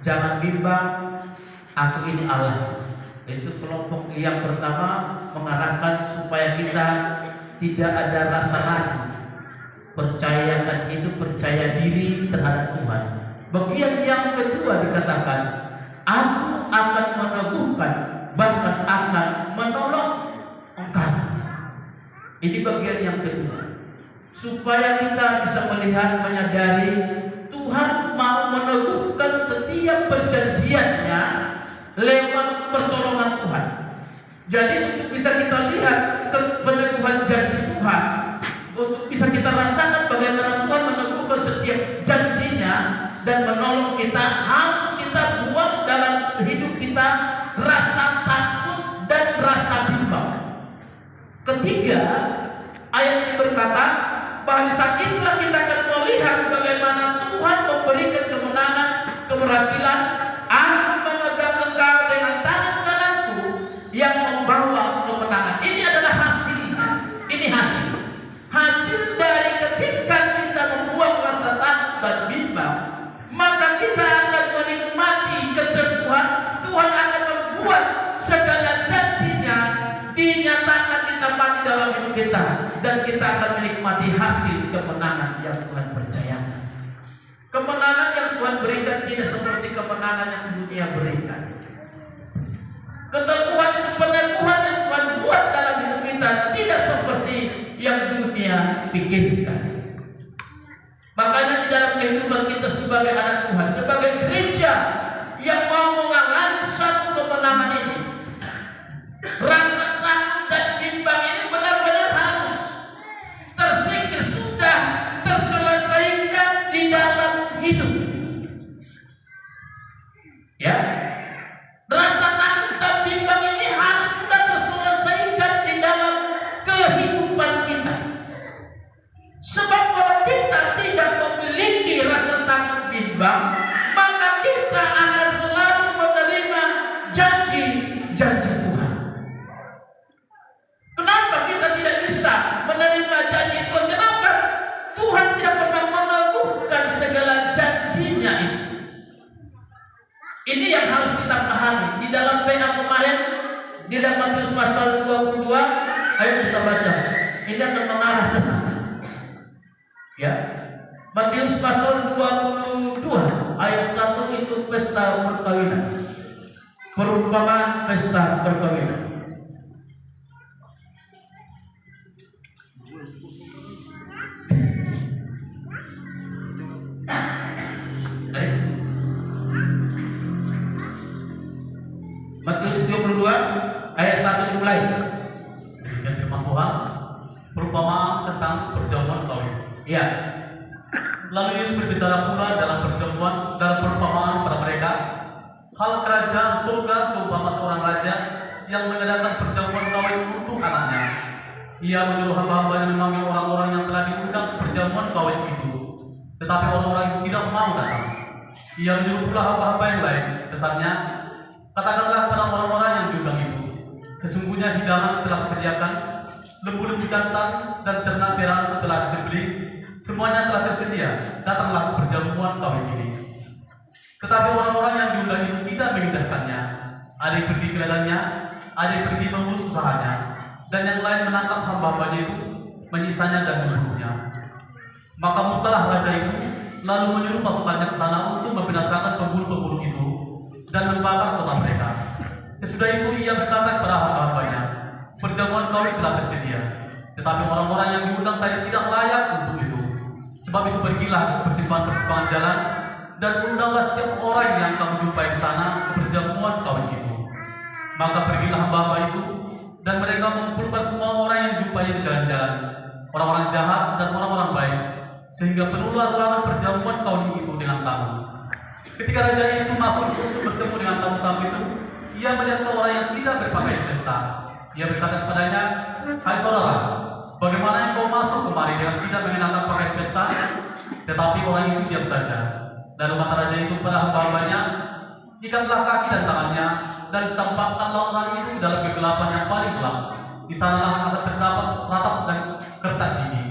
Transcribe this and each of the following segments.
Jangan bimbang, aku ini Allah. Itu kelompok yang pertama mengarahkan supaya kita tidak ada rasa ragu, percayakan hidup, percaya diri terhadap Tuhan. Bagian yang kedua dikatakan, aku akan meneguhkan, bahkan akan menolong engkau. Ini bagian yang kedua, supaya kita bisa melihat, menyadari Tuhan mau meneguhkan setiap perjanjiannya lewat pertolongan Tuhan. Jadi untuk bisa kita lihat peneguhan janji Tuhan, untuk bisa kita rasakan bagaimana Tuhan meneguhkan setiap janjinya dan menolong kita, harus kita buang dalam hidup kita rasa takut dan rasa bimbang. Ketiga, ayat ini berkata bahwa di saat itulah kita akan melihat bagaimana Tuhan memberikan kemenangan, keberhasilan. Aku memegang engkau dengan tangan kananku yang membawa kemenangan. Ini adalah hasilnya. Ini hasil dari ketika kita membuang rasa takut dan bimbang, maka kita akan menikmati keteguhan. Tuhan akan membuat segala janjinya dinyatakan ditepati dalam hidup kita, dan kita akan menikmati hasil kemenangan yang Tuhan percayakan. Kemenangan yang Tuhan berikan tidak seperti kemenangan yang dunia berikan. Keteguhan itu, peneguhan yang Tuhan buat dalam hidup kita tidak seperti yang dunia pikirkan. Makanya di dalam kehidupan kita sebagai anak Tuhan, sebagai gereja yang mau mengalami satu kemenangan ini, rasa takut dan bimbang ini benar-benar harus tersingkir, sudah terselesaikan di dalam hidup. Ya, rasa takut dan bimbang ini harus sudah terselesaikan di dalam kehidupan kita. Sebab kalau kita tidak memiliki rasa takut bimbang, maka kita akan selalu menerima janji-janji Tuhan. Kenapa kita tidak bisa menerima janji Tuhan? Kenapa Tuhan tidak pernah meneguhkan segala janjinya itu? Ini yang harus kita pahami. Di dalam PA kemarin, di dalam Matius pasal 22, ayo kita baca. Ini akan mengarah ke sana. Ya, Matius pasal 22 ayat 1 itu pesta perkawinan. Perumpamaan pesta perkawinan. Matius 22 ayat 1 dimulai. Demikian firman Tuhan, perumpamaan tentang perjamuan kawin. Ya. Lalu Yesus berbicara pula dalam perumpamaan pada mereka, hal kerajaan surga seumpama seorang raja yang mengadakan perjamuan kawin untuk anaknya. Ia menyuruh hamba-hambanya memanggil orang-orang yang telah diundang ke perjamuan kawin itu, tetapi orang-orang itu tidak mau datang. Ia menyuruh pula hamba-hamba yang lain, pesannya, katakanlah pada orang-orang yang diundang itu, sesungguhnya hidangan telah disediakan, lembu-lembu jantan dan ternak merah telah disembelih, semuanya telah tersedia, datanglah ke perjamuan kawin ini. Tetapi orang-orang yang diundang itu tidak mengindahkannya. Ada yang pergi ke ladangnya, ada yang pergi mengurus usahanya, dan yang lain menangkap hamba-hambanya itu, menyisanya dan membunuhnya. Maka murkalah raja itu, lalu menyuruh pasukannya ke sana untuk membinasakan pembunuh-pembunuh itu dan membakar kota mereka. Sesudah itu ia berkata kepada hamba-hambanya, perjamuan kawin telah tersedia, tetapi orang-orang yang diundang tadi tidak layak untuk itu. Sebab itu pergilah ke persimpangan-persimpangan jalan dan undanglah setiap orang yang kamu jumpai di sana ke perjamuan kawin itu. Maka pergilah hamba-hamba itu, dan mereka mengumpulkan semua orang yang dijumpainya di jalan-jalan, orang-orang jahat dan orang-orang baik, sehingga penuhlah ruangan perjamuan kawin itu dengan tamu. Ketika raja itu masuk untuk bertemu dengan tamu-tamu itu, ia melihat seorang yang tidak berpakaian pesta. Ia berkata kepadanya, hai saudara, bagaimana engkau masuk kemari dengan tidak mengenakan pakaian pesta? Tetapi orang itu diam saja. Lalu kata raja itu kepada hamba-hambanya, ikatlah kaki dan tangannya, dan campakkanlah orang itu ke dalam kegelapan yang paling gelap. Di sanalah akan terdapat ratap dan kertak gigi,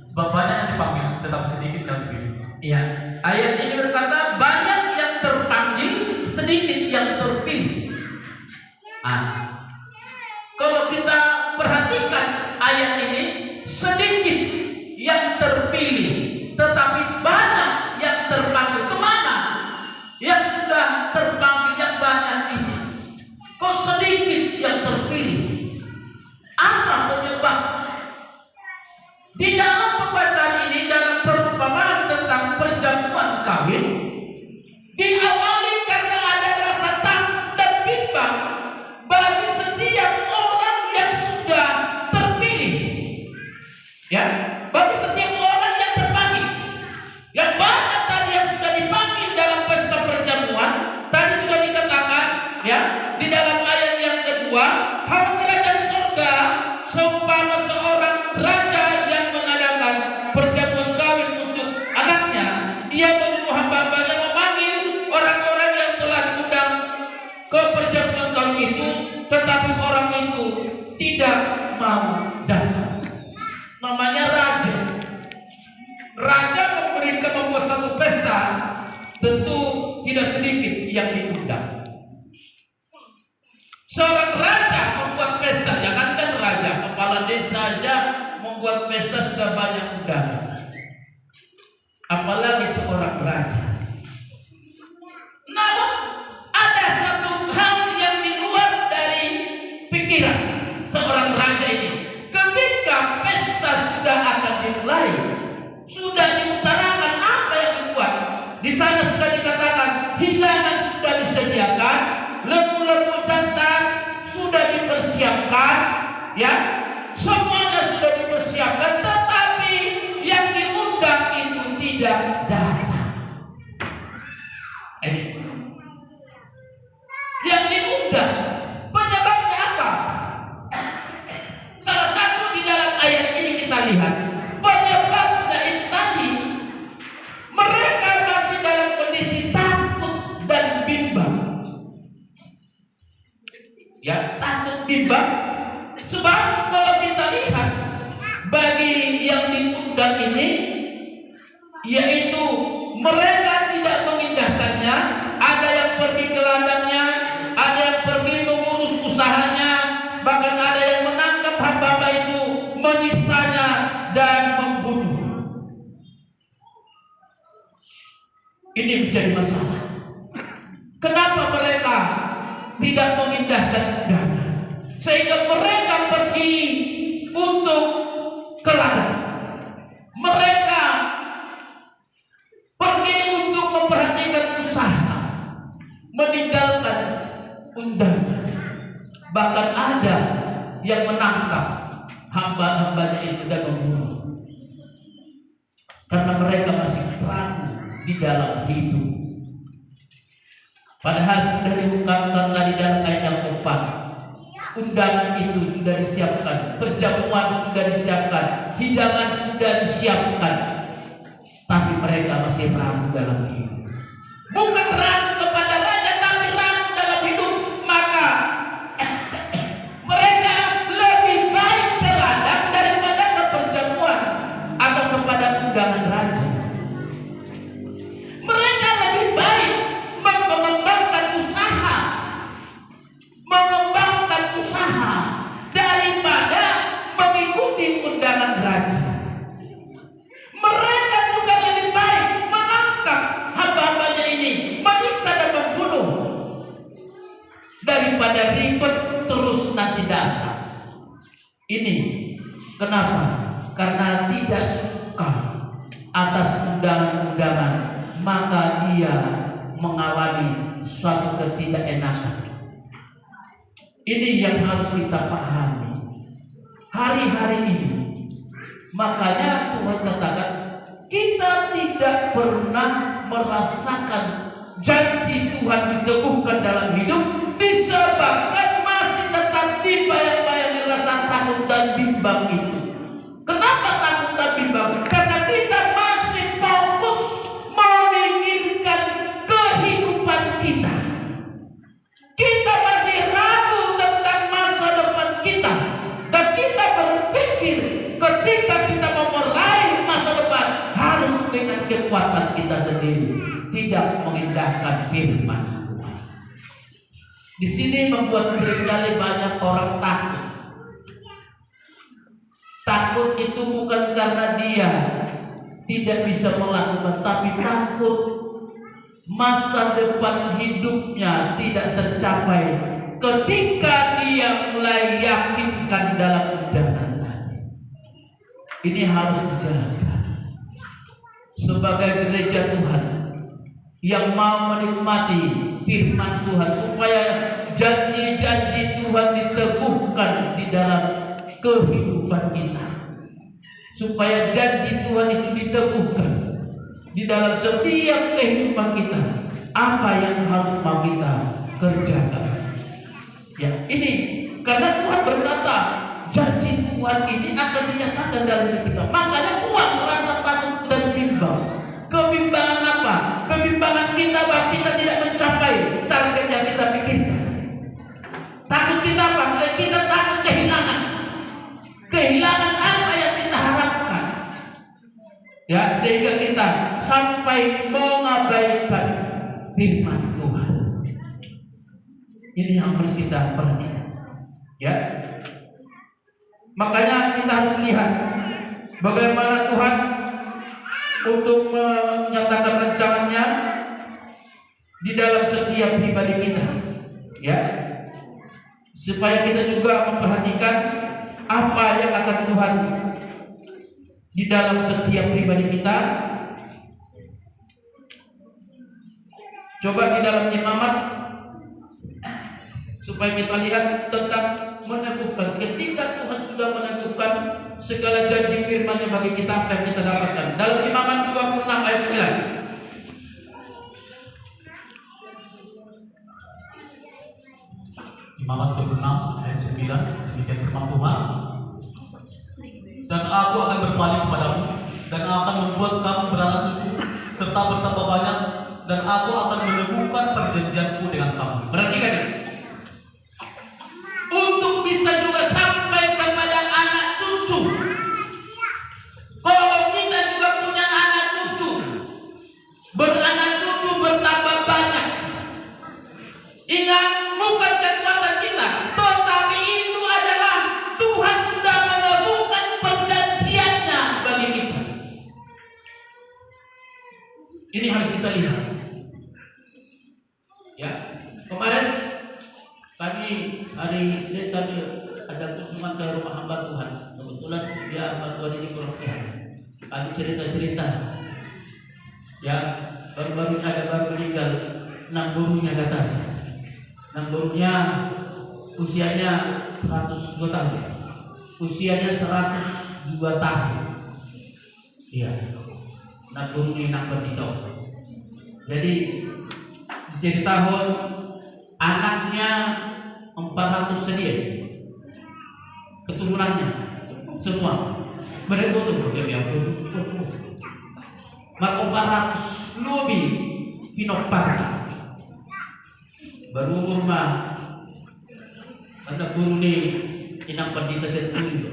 sebab banyak yang dipanggil, tetapi sedikit yang dipilih. Iya. Ayat ini berkata banyak yang terpanggil sedikit yang terpilih. Kalau kita perhatikan ayat ini, sedikit yang terpilih, tetapi banyak yang terpanggil. Kemana? Yang sudah terpanggil yang banyak ini, kok sedikit yang terpilih? Apa penyebab? Di dalam pembacaan ini, dalam perumpamaan tentang perjamuan kawin, diawali karena ada rasa takut dan bimbang bagi setiap orang yang sudah terpilih. Ya, bagi setiap orang yang terpanggil. Yang banyak tadi yang sudah dipanggil dalam pesta perjamuan, tadi sudah dikatakan ya di dalam ayat yang kedua, hal kerajaan surga seumpama seorang raja yang mengadakan perjamuan kawin untuk anaknya. Ia menyuruh hamba-hambanya memanggil orang-orang yang telah diundang ke perjamuan kawin itu, tetapi orang itu tidak mau datang. Namanya raja. Raja membuat satu pesta, tentu tidak sedikit yang diundang. Seorang raja membuat pesta, jangankan raja, kepala desa saja membuat pesta sudah banyak undangan, apalagi seorang raja. Namun ada satu hal yang di luar dari pikiran seorang raja ini. Ketika pesta sudah akan dimulai, sudah diutarakan apa yang dibuat. Di sana sudah dikatakan hidangan sudah disediakan, lembu-lembu jantan sudah dipersiapkan, ya, semuanya sudah dipersiapkan, tetapi yang diundang itu tidak datang. Ini yang diundang, penyebabnya apa? Salah satu di dalam ayat ini kita lihat penyebabnya itu tadi, mereka masih dalam kondisi takut dan bimbang. Ya, takut bimbang. Sebab kalau kita lihat bagi yang diundang ini, yaitu mereka tidak mengindahkannya. Ada yang pergi ke ladangnya, ada yang pergi mengurus usahanya, bahkan ada yang menangkap hamba-hamba itu, menyiksanya dan membunuh. Ini menjadi masalah. Kenapa mereka tidak mengindahkan undangan, sehingga mereka pergi untuk ke ladang. Mereka pergi untuk memperhatikan usaha, meninggalkan undangan. Bahkan ada yang menangkap hamba-hambanya itu dan membunuh, karena mereka masih ragu di dalam hidup. Padahal sudah diungkapkan tadi dalam ayat yang keempat, undangan itu sudah disiapkan, perjamuan sudah disiapkan, hidangan sudah disiapkan, tapi mereka masih ragu dalam hidup. Bukan ragu kepada raja, tapi ragu dalam hidup. Maka mereka lebih baik ke ladang daripada ke perjamuan atau kepada undangan raja. Mereka lebih baik mengembangkan usaha daripada mengikuti undangan raja. Mereka juga lebih baik menangkap hamba-hambanya ini, menyiksa dan membunuh, daripada ribet terus nanti datang. Ini kenapa? Karena tidak suka atas undangan-undangan, maka dia mengalami suatu ketidakenakan. Ini yang harus kita pahami hari-hari ini. Makanya Tuhan katakan kita tidak pernah merasakan janji Tuhan diteguhkan dalam hidup, disebabkan masih tetap dibayang-bayangi rasa takut dan bimbang itu. Kenapa takut dan bimbang? Karena kita masih fokus memikirkan kehidupan kita. Kita masih ragu tentang masa depan kita, dan kita berpikir ketika kita mau meraih masa depan harus dengan kekuatan kita sendiri, tidak mengindahkan firman Tuhan. Di sini membuat seringkali banyak orang takut. Takut itu bukan karena dia tidak bisa melakukan, tapi takut masa depan hidupnya tidak tercapai ketika dia mulai yakinkan dalam undangan tadi. Ini harus dijaga. Sebagai gereja Tuhan yang mau menikmati firman Tuhan, supaya janji-janji Tuhan diteguhkan di dalam kehidupan kita, supaya janji Tuhan itu diteguhkan di dalam setiap kehidupan kita. Apa yang harus mau kita kerjakan? Ya, ini karena Tuhan berkata janji Tuhan ini akan dinyatakan dalam hidup kita. Makanya Tuhan merasa takut dan bimbang. Kebimbangan apa? Kebimbangan kita bahwa kita tidak mencapai target yang kita pikirkan. Takut kita apa? Kita takut kehilangan. Kehilangan apa yang kita harapkan. Ya, sehingga kita sampai mengabaikan firman Tuhan. Ini yang harus kita perhatikan. Ya. Makanya kita harus lihat bagaimana Tuhan untuk menyatakan rencananya di dalam setiap pribadi kita. Ya. Supaya kita juga memperhatikan apa yang akan Tuhan di dalam setiap pribadi kita. Coba di dalam Imamat, supaya kita lihat tentang meneguhkan. Ketika Tuhan sudah meneguhkan segala janji firman-Nya bagi kita, apa yang kita dapatkan. Dalam Imamat 26 ayat 9. Imamat 26 ayat 9, demikian firman Tuhan. Dan aku akan berpaling kepadamu, dan akan membuat kamu beranak cucu serta bertambah banyak, dan aku akan meneguhkan perjanjianku dengan kamu. Perhatikan ini. Untuk bisa juga sampai kepada anak cucu. Kalau kita juga punya anak cucu, beranak cucu bertambah banyak. Ingat, bukan kekuatan kita, tetapi itu adalah Tuhan sudah meneguhkan perjanjiannya bagi kita. Ini harus kita lihat. Ya, kemarin kami hari Senin kami ada kunjungan ke rumah hamba Tuhan. Kebetulan dia hamba Tuhan ini kurang sehat. Kami cerita-cerita. Ya, baru-baru ada baru meninggal 6 gurunya katanya. 6 gurunya usianya 102 tahun. Usianya 102 tahun. Iya. 6 gurunya yang berdito. Jadi di tahun anaknya 400 sedia, keturunannya semua berebut maka 400 lebih pinoparta baru umur mah anak guru nih inang pendeta senturi itu.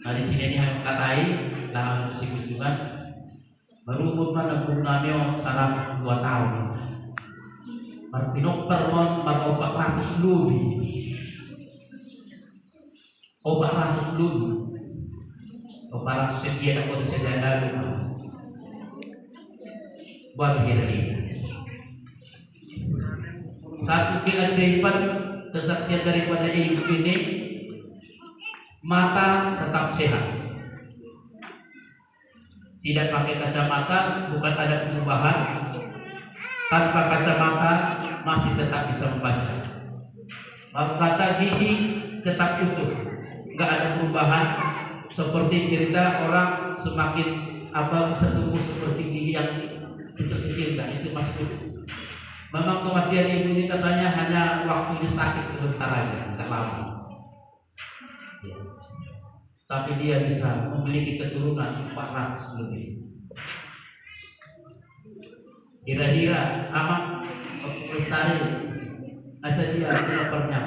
Nah di sini yang katai lah untuk si kunjungan baru umur mana guru namanya 102 tahun. Martinok permon maka 400 lebih. 400 lebih. 400 sekian aku tuh sejadah rumah. Buat kira ini. Satu keajaiban kesaksian daripada ibu ini, mata tetap sehat. Tidak pakai kacamata, bukan ada perubahan. Tanpa kacamata masih tetap bisa membaca. Kata gigi tetap utuh, nggak ada perubahan. Seperti cerita orang semakin bisa tumbuh seperti gigi yang kecil-kecil, kan itu masih utuh. Memang kematian ibu ini katanya hanya waktunya sakit sebentar aja, nggak lama. Ya. Tapi dia bisa memiliki keturunan 400 lebih. Kira-kira amak lestari asal dia tidak pernah